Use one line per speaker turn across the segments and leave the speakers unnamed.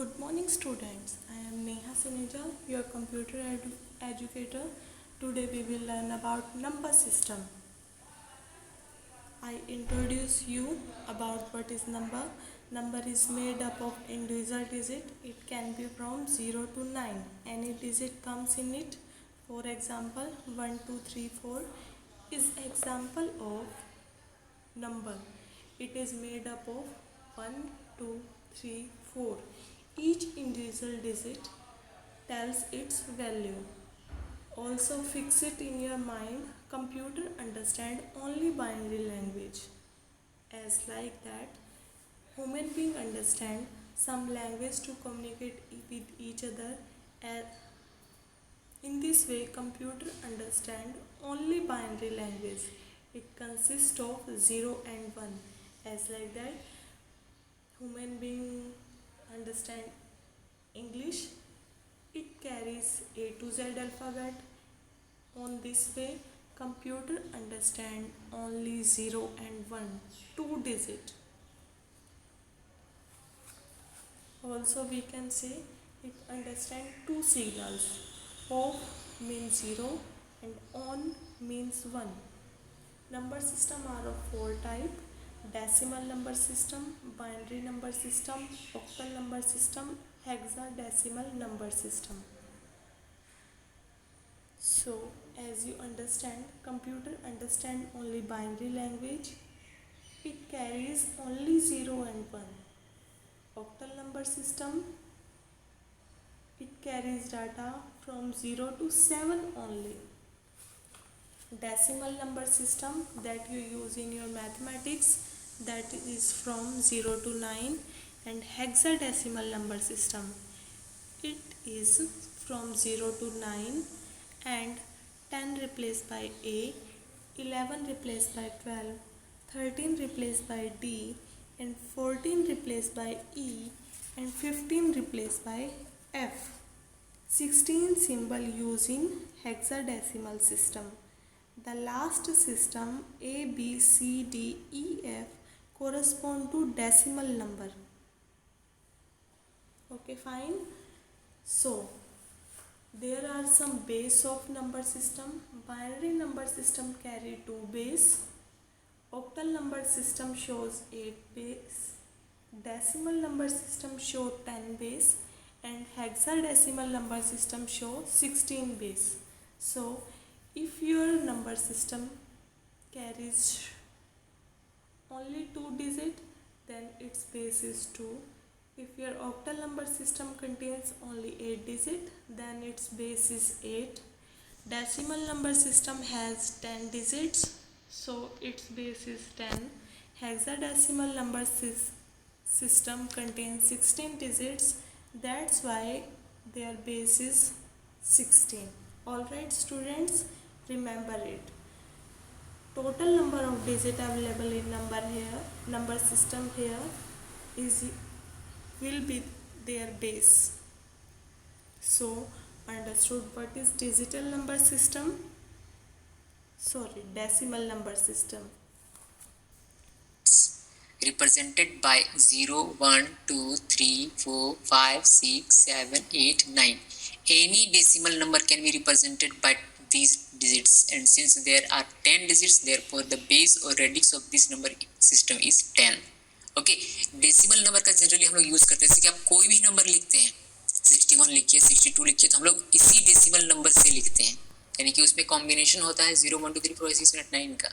Good morning students, I am Neha Sineja, your computer educator. Today we will learn about number system. I introduce you about what is number. Number is made up of individual digit. It can be from 0 to 9. Any digit comes in it. For example, 1, 2, 3, 4 is example of number. It is made up of 1, 2, 3, 4. Each individual digit tells its value. Also fix it in your mind. Computer understand only binary language. As like that, human being understand some language to communicate with each other. In this way, computer understand only binary language. It consists of 0 and 1. As like that, human being understand English. It carries A to Z alphabet. On this way, computer understand only 0 and 1, two digit. Also we can say it understand two signals. Off means 0 and on means 1. Number system are of four type: decimal number system, binary number system, octal number system, hexadecimal number system. So as you understand, computer understand only binary language. It carries only 0 and 1. Octal number system, it carries data from 0 to 7 only. Decimal number system that you use in your mathematics, that is from 0 to 9. And hexadecimal number system, it is from 0 to 9 and 10 replaced by A, 11 replaced by 12, 13 replaced by D, and 14 replaced by E, and 15 replaced by F. 16 symbol used in hexadecimal system. The last system A, B, C, D, E, F correspond to decimal number. Okay, fine. So there are some base of number system. Binary number system carry 2 base. Octal number system shows 8 base. Decimal number system show 10 base. And hexadecimal number system show 16 base. So if your number system carries only 2 digit, then its base is 2. If your octal number system contains only 8 digit, then its base is 8. Decimal number system has 10 digits, so its base is 10. Hexadecimal number system contains 16 digits, that's why their base is 16. Alright students, remember it. Total number of digits available in number system here will be their base. So understood what is decimal number system? Decimal number system.
Represented by 0, 1, 2, 3, 4, 5, 6, 7, 8, 9. Any decimal number can be represented by these digits, and since there are 10 digits, therefore the base or radix of this number system is 10. Okay, decimal number का generally हम लोग use करते हैं। जैसे कि आप कोई भी नंबर लिखते हैं, 61 लिखिए, 62 लिखिए, तो हम लोग इसी डेसिमल नंबर से लिखते हैं, यानी कि उसमें कॉम्बिनेशन होता है 0, 1, 2, 3, 4, 5, 6, 7, 8, 9 का।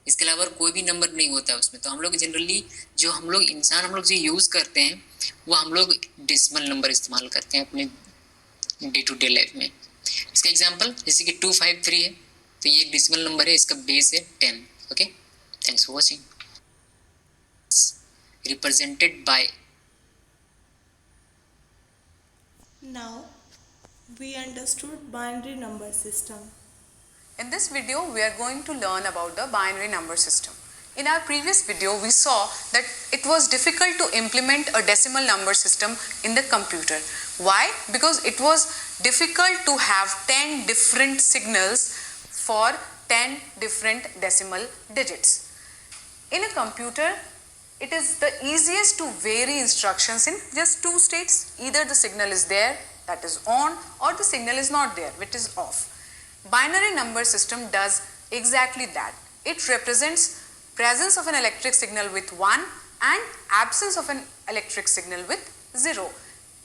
इसके अलावा कोई भी नंबर नहीं होता है उसमें। तो हम लोग जनरली जो हम लोग जो यूज़ करते हैं वो हम लोग डेसिमल नंबर इस्तेमाल करते हैं अपने डे टू डे लाइफ में। इसका एग्जांपल जैसे कि 253 है, तो ये एक डेसिमल नंबर है, इसका बेस है 10। Okay, thanks for watching. Represented by.
Now we understood binary number system.
In this video, we are going to learn about the binary number system. In our previous video, we saw that it was difficult to implement a decimal number system in the computer. Why? Because it was difficult to have 10 different signals for 10 different decimal digits. In a computer, it is the easiest to vary instructions in just two states. Either the signal is there, that is on, or the signal is not there, which is off. Binary number system does exactly that. It represents presence of an electric signal with 1 and absence of an electric signal with 0.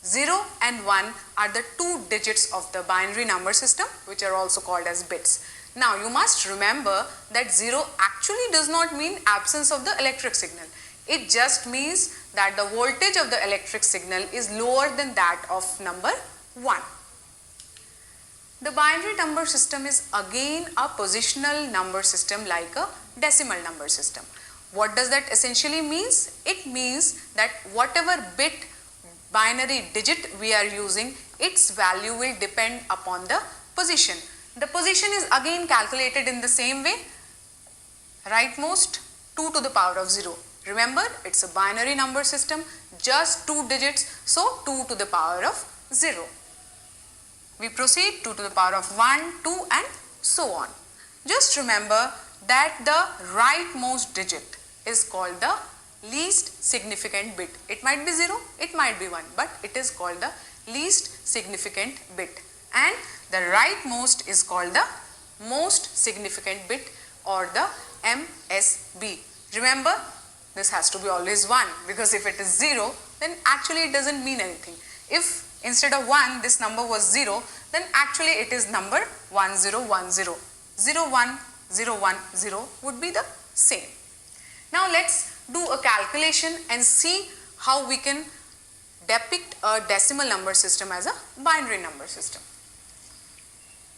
0 and 1 are the two digits of the binary number system, which are also called as bits. Now you must remember that 0 actually does not mean absence of the electric signal. It just means that the voltage of the electric signal is lower than that of number 1. The binary number system is again a positional number system like a decimal number system. What does that essentially means? It means that whatever bit binary digit we are using, its value will depend upon the position. The position is again calculated in the same way, rightmost 2 to the power of 0. Remember, it's a binary number system, just 2 digits, so 2 to the power of 0. We proceed 2 to the power of 1, 2 and so on. Just remember that the rightmost digit is called the least significant bit. It might be 0, it might be 1, but it is called the least significant bit. And the rightmost is called the most significant bit or the MSB. Remember, this has to be always 1, because if it is 0, then actually it doesn't mean anything. If instead of 1 this number was 0, then actually it is number 1010. 01010 would be the same. Now let's do a calculation and see how we can depict a decimal number system as a binary number system.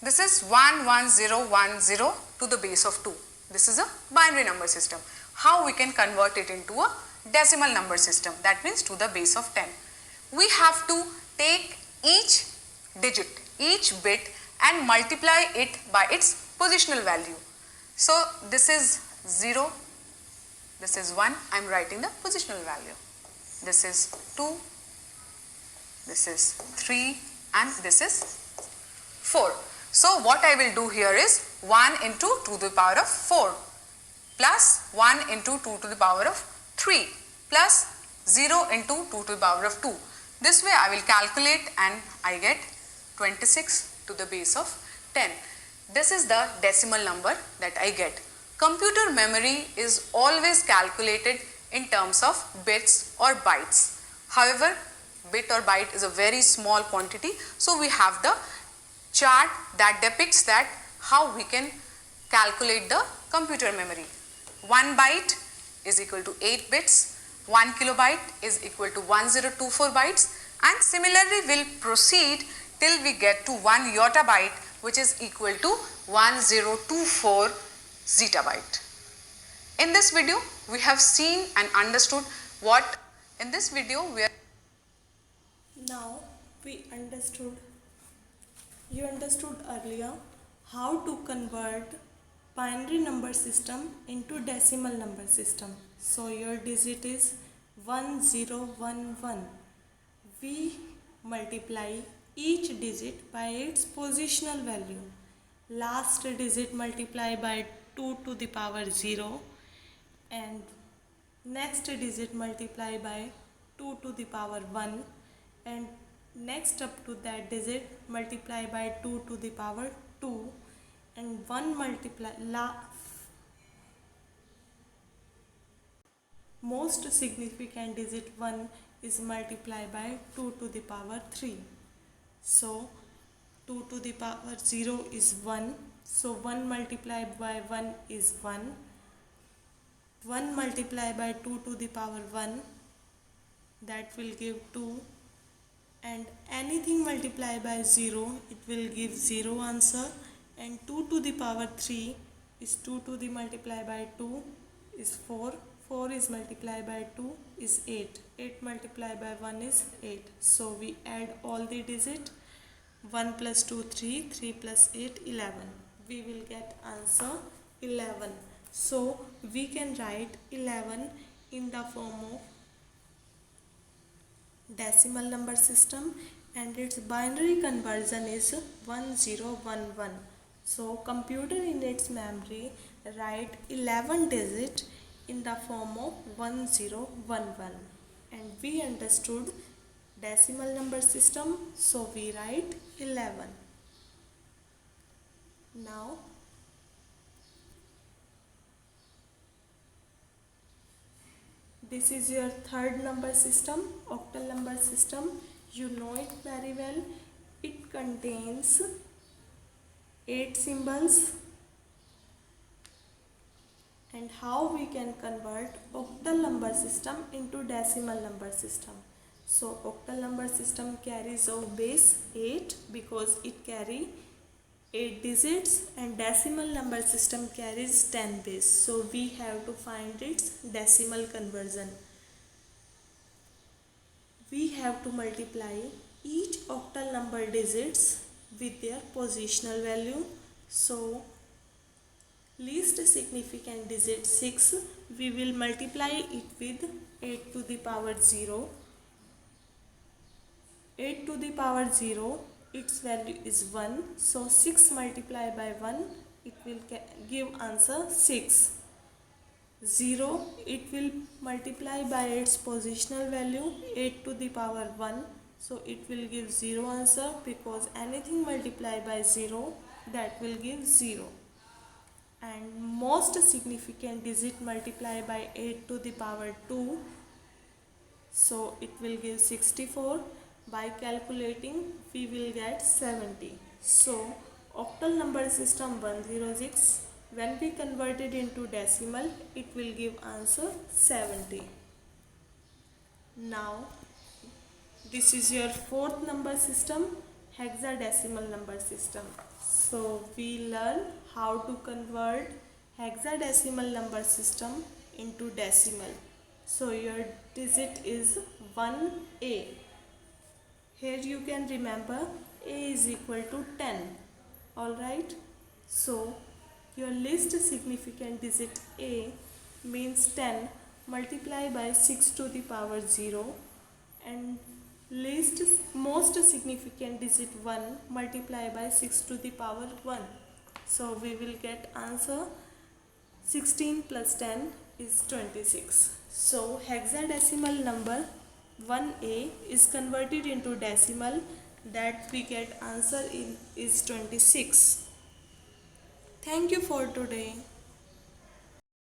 This is 11010 to the base of 2. This is a binary number system. How we can convert it into a decimal number system, that means to the base of 10. We have to take each digit, each bit and multiply it by its positional value. So this is 0, this is 1, I am writing the positional value. This is 2, this is 3 and this is 4. So what I will do here is 1 into 2 to the power of 4 plus 1 into 2 to the power of 3 plus 0 into 2 to the power of 2. This way I will calculate and I get 26 to the base of 10. This is the decimal number that I get. Computer memory is always calculated in terms of bits or bytes. However, bit or byte is a very small quantity, so we have the chart that depicts that how we can calculate the computer memory. 1 byte is equal to 8 bits, 1 kilobyte is equal to 1024 bytes, and similarly we'll proceed till we get to 1 yottabyte, which is equal to 1024 zettabyte. In this video we have seen and understood what in this video we are
Now you understood earlier how to convert binary number system into decimal number system. So your digit is 1011. We multiply each digit by its positional value. Last digit multiply by 2 to the power 0 and next digit multiply by 2 to the power 1 and next up to that digit multiply by 2 to the power 2 and 1 multiply most significant digit 1 is multiplied by 2 to the power 3. So 2 to the power 0 is 1. So 1 multiplied by 1 is 1. 1 multiplied by 2 to the power 1, that will give 2. And anything multiplied by 0, it will give 0 answer. And 2 to the power 3 is 2 to the multiply by 2 is 4. 4 is multiplied by 2 is 8. 8 multiplied by 1 is 8. So we add all the digits. 1 plus 2, 3. 3 plus 8, 11. We will get answer 11. So we can write 11 in the form of decimal number system and its binary conversion is 1011. So computer in its memory write 11 digit in the form of 1011, and we understood decimal number system, so we write 11. Now this is your third number system, octal number system. You know it very well. It contains 8 symbols. And how we can convert octal number system into decimal number system. So octal number system carries a base 8 because it carry 8 digits, and decimal number system carries 10 base. So we have to find its decimal conversion. We have to multiply each octal number digits with their positional value. So least significant digit 6, we will multiply it with 8 to the power 0. 8 to the power 0, its value is 1. So 6 multiplied by 1, it will give answer 6. 0, it will multiply by its positional value 8 to the power 1. So it will give 0 answer, because anything multiplied by 0, that will give 0. And most significant digit multiplied by 8 to the power 2, so it will give 64. By calculating, we will get 70. So octal number system 106, when we convert it into decimal, it will give answer 70. Now this is your fourth number system, hexadecimal number system. So we learn how to convert hexadecimal number system into decimal. So your digit is 1A. Here you can remember A is equal to 10. Alright. So your least significant digit A means 10 multiplied by 6 to the power 0, and most significant digit 1 multiplied by 6 to the power 1. So we will get answer 16 plus 10 is 26. So hexadecimal number 1A is converted into decimal, that we get answer is 26. Thank you for today.